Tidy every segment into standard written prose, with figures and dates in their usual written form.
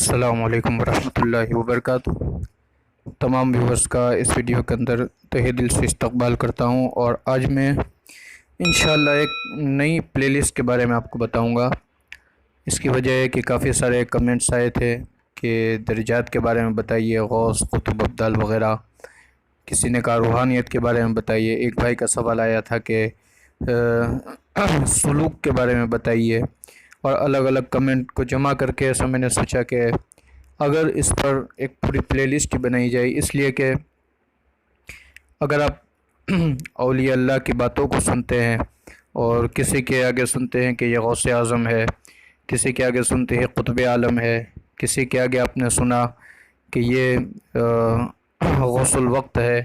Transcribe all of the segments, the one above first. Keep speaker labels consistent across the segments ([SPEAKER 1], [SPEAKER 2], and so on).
[SPEAKER 1] السلام علیکم ورحمۃ اللہ وبرکاتہ۔ تمام ویورز کا اس ویڈیو کے اندر تہہ دل سے استقبال کرتا ہوں، اور آج میں انشاءاللہ ایک نئی پلے لسٹ کے بارے میں آپ کو بتاؤں گا۔ اس کی وجہ ہے کہ کافی سارے کمنٹس آئے تھے کہ درجات کے بارے میں بتائیے، غوث، قطب، ابدال وغیرہ۔ کسی نے کہا روحانیت کے بارے میں بتائیے۔ ایک بھائی کا سوال آیا تھا کہ سلوک کے بارے میں بتائیے، اور الگ الگ کمنٹ کو جمع کر کے ایسا میں نے سوچا کہ اگر اس پر ایک پوری پلے لسٹ بنائی جائے، اس لیے کہ اگر آپ اولیاء اللہ کی باتوں کو سنتے ہیں اور کسی کے آگے سنتے ہیں کہ یہ غوث اعظم ہے، کسی کے آگے سنتے ہیں قطب عالم ہے، کسی کے آگے آپ نے سنا کہ یہ غوث الوقت ہے،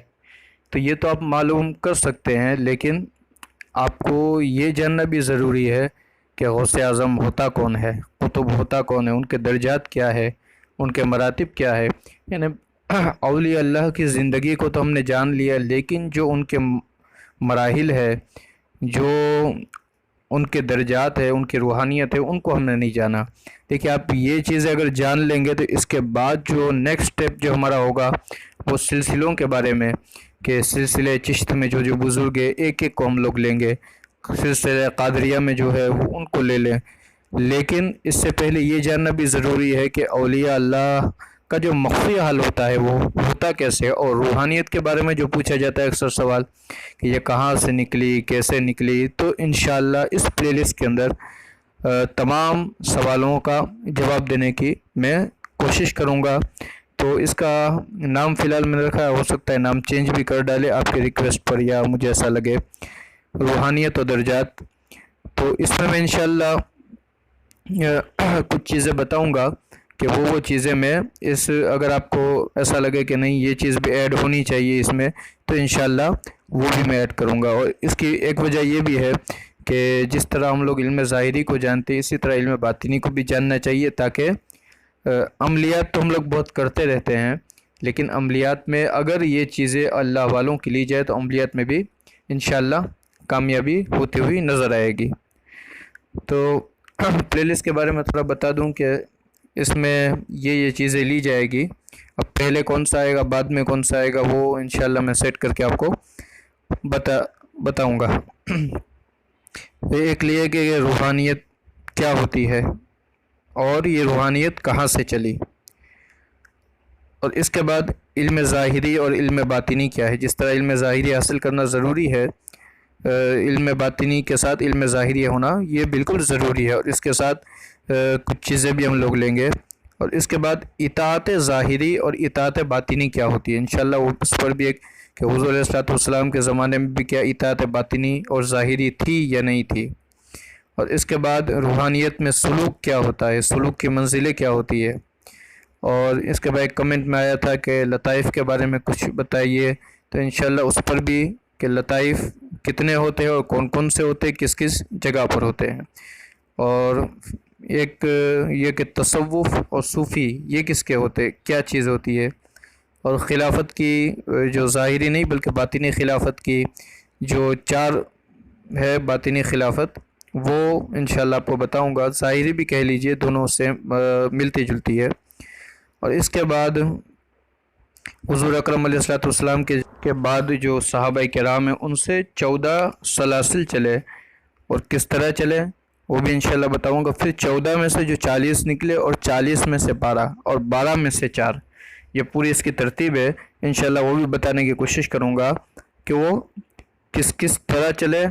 [SPEAKER 1] تو یہ تو آپ معلوم کر سکتے ہیں، لیکن آپ کو یہ جاننا بھی ضروری ہے کہ غوث اعظم ہوتا کون ہے، قطب ہوتا کون ہے، ان کے درجات کیا ہے، ان کے مراتب کیا ہے۔ یعنی اولیاء اللہ کی زندگی کو تو ہم نے جان لیا، لیکن جو ان کے مراحل ہے، جو ان کے درجات ہے، ان کی روحانیت ہے، ان کو ہم نے نہیں جانا۔ دیکھیے، آپ یہ چیزیں اگر جان لیں گے تو اس کے بعد جو نیکسٹ سٹیپ جو ہمارا ہوگا وہ سلسلوں کے بارے میں، کہ سلسلے چشت میں جو بزرگ ہے، ایک ایک کو ہم لوگ لیں گے۔ سلسلہ قادریہ میں جو ہے وہ ان کو لے لیں، لیکن اس سے پہلے یہ جاننا بھی ضروری ہے کہ اولیاء اللہ کا جو مخفی حال ہوتا ہے وہ ہوتا کیسے، اور روحانیت کے بارے میں جو پوچھا جاتا ہے اکثر سوال کہ یہ کہاں سے نکلی، کیسے نکلی، تو انشاءاللہ اس پلے لسٹ کے اندر تمام سوالوں کا جواب دینے کی میں کوشش کروں گا۔ تو اس کا نام فی الحال میں نے رکھا ہے، ہو سکتا ہے نام چینج بھی کر ڈالے آپ کے ریکویسٹ پر، یا مجھے ایسا لگے، روحانیت و درجات۔ تو اس میں انشاءاللہ کچھ چیزیں بتاؤں گا کہ وہ چیزیں میں اگر آپ کو ایسا لگے کہ نہیں یہ چیز بھی ایڈ ہونی چاہیے اس میں، تو انشاءاللہ وہ بھی میں ایڈ کروں گا۔ اور اس کی ایک وجہ یہ بھی ہے کہ جس طرح ہم لوگ علم ظاہری کو جانتے ہیں، اسی طرح علم باطنی کو بھی جاننا چاہیے، تاکہ عملیات تو ہم لوگ بہت کرتے رہتے ہیں، لیکن عملیات میں اگر یہ چیزیں اللہ والوں کی لی جائے تو عملیات میں بھی انشاءاللہ کامیابی ہوتی ہوئی نظر آئے گی۔ تو پلے لسٹ کے بارے میں تھوڑا بتا دوں کہ اس میں یہ چیزیں لی جائے گی۔ اب پہلے کون سا آئے گا، بعد میں کون سا آئے گا، وہ انشاءاللہ میں سیٹ کر کے آپ کو بتاؤں گا۔ ایک لیے کہ یہ روحانیت کیا ہوتی ہے، اور یہ روحانیت کہاں سے چلی، اور اس کے بعد علم ظاہری اور علم باطنی کیا ہے۔ جس طرح علم ظاہری حاصل کرنا ضروری ہے، علم باطنی کے ساتھ علم ظاہری ہونا یہ بالکل ضروری ہے، اور اس کے ساتھ کچھ چیزیں بھی ہم لوگ لیں گے۔ اور اس کے بعد اطاعت ظاہری اور اطاعت باطنی کیا ہوتی ہے، انشاءاللہ اس پر بھی ایک کہ حضور علیہ الصلوۃ والسلام کے زمانے میں بھی کیا اطاعت باطنی اور ظاہری تھی یا نہیں تھی۔ اور اس کے بعد روحانیت میں سلوک کیا ہوتا ہے، سلوک کی منزلیں کیا ہوتی ہے۔ اور اس کے بعد ایک کمنٹ میں آیا تھا کہ لطائف کے بارے میں کچھ بتائیے، تو انشاءاللہ اس پر بھی کہ لطائف کتنے ہوتے ہیں اور کون کون سے ہوتے ہیں، کس کس جگہ پر ہوتے ہیں۔ اور ایک یہ کہ تصوف اور صوفی یہ کس کے ہوتے، کیا چیز ہوتی ہے۔ اور خلافت کی جو ظاہری نہیں بلکہ باطنی خلافت کی جو 4 ہے باطنی خلافت، وہ انشاءاللہ آپ کو بتاؤں گا۔ ظاہری بھی کہہ لیجئے، دونوں سے ملتی جلتی ہے۔ اور اس کے بعد حضور اکرم علیہ الصلوۃ والسلام کے بعد جو صحابہ کرام ہیں، ان سے 14 سلاسل چلے، اور کس طرح چلے وہ بھی انشاءاللہ بتاؤں گا۔ پھر 14 میں سے جو 40 نکلے، اور 40 میں سے 12، اور 12 میں سے 4، یہ پوری اس کی ترتیب ہے۔ انشاءاللہ وہ بھی بتانے کی کوشش کروں گا کہ وہ کس طرح چلے،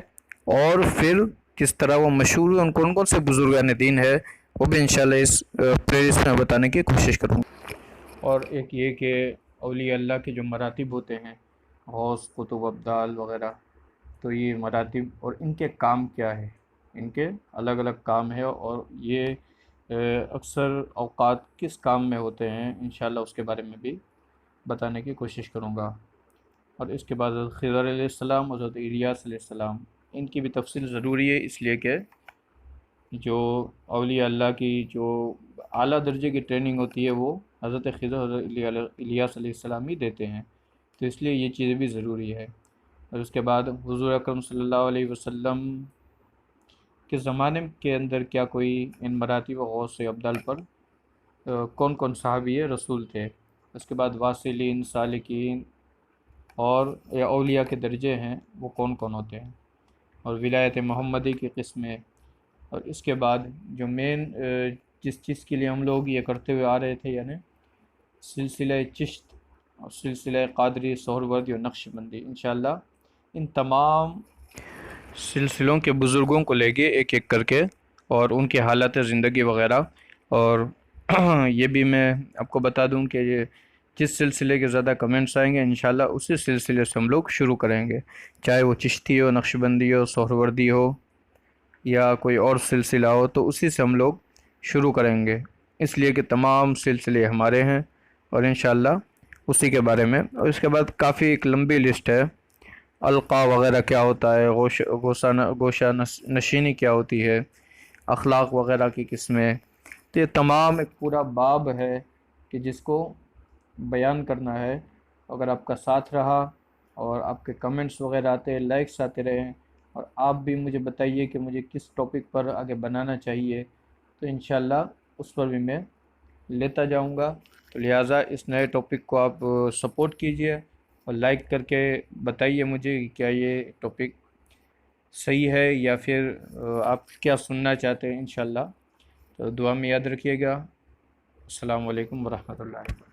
[SPEAKER 1] اور پھر کس طرح وہ مشہور ہوئے، ان کون سے بزرگان دین ہے، وہ بھی انشاءاللہ اس پلے لسٹ میں بتانے کی کوشش کروں گا۔ اور ایک یہ کہ اولیاء اللہ کے جو مراتب ہوتے ہیں، غوث، قطب، ابدال وغیرہ، تو یہ مراتب اور ان کے کام کیا ہے، ان کے الگ الگ کام ہے، اور یہ اکثر اوقات کس کام میں ہوتے ہیں، انشاءاللہ اس کے بارے میں بھی بتانے کی کوشش کروں گا۔ اور اس کے بعد حضرت خضر علیہ السلام، حضرت الیاس علیہ السلام، ان کی بھی تفصیل ضروری ہے، اس لیے کہ جو اولیاء اللہ کی جو اعلیٰ درجے کی ٹریننگ ہوتی ہے وہ حضرت خضر، حضرت الیاس علیہ السلام ہی دیتے ہیں، تو اس لیے یہ چیزیں بھی ضروری ہے۔ اور اس کے بعد حضور اکرم صلی اللہ علیہ وسلم کے زمانے کے اندر کیا کوئی ان مراتب و غوث ابدال پر کون کون صحابی رسول تھے، اس کے بعد واصلین، سالکین اور یا اولیاء کے درجے ہیں وہ کون کون ہوتے ہیں، اور ولایت محمدی کی قسمیں، اور اس کے بعد جو مین جس چیز کے لیے ہم لوگ یہ کرتے ہوئے آ رہے تھے، یعنی سلسلہ چشت اور سلسلہ قادری، سہروردی اور نقش بندی، انشاءاللہ ان تمام سلسلوں کے بزرگوں کو لے کے ایک ایک کر کے، اور ان کی حالت زندگی وغیرہ، اور یہ بھی میں آپ کو بتا دوں کہ یہ جس سلسلے کے زیادہ کمنٹس آئیں گے انشاءاللہ اسی سلسلے سے ہم لوگ شروع کریں گے، چاہے وہ چشتی ہو، نقش بندی ہو، سہروردی ہو یا کوئی اور سلسلہ ہو، تو اسی سے ہم لوگ شروع کریں گے، اس لیے کہ تمام سلسلے ہمارے ہیں، اور انشاءاللہ اسی کے بارے میں، اور اس کے بعد کافی ایک لمبی لسٹ ہے، القاء وغیرہ کیا ہوتا ہے، گوشہ نشینی کیا ہوتی ہے، اخلاق وغیرہ کی قسمیں، تو یہ تمام ایک پورا باب ہے کہ جس کو بیان کرنا ہے۔ اگر آپ کا ساتھ رہا اور آپ کے کمنٹس وغیرہ آتے، لائکس آتے رہیں، اور آپ بھی مجھے بتائیے کہ مجھے کس ٹاپک پر آگے بنانا چاہیے، تو انشاءاللہ اس پر بھی میں لیتا جاؤں گا، تو لہٰذا اس نئے ٹاپک کو آپ سپورٹ کیجئے اور لائک کر کے بتائیے مجھے کہ کیا یہ ٹاپک صحیح ہے یا پھر آپ کیا سننا چاہتے ہیں، انشاءاللہ تو دعا میں یاد رکھیے گا۔ السلام علیکم ورحمۃ اللہ۔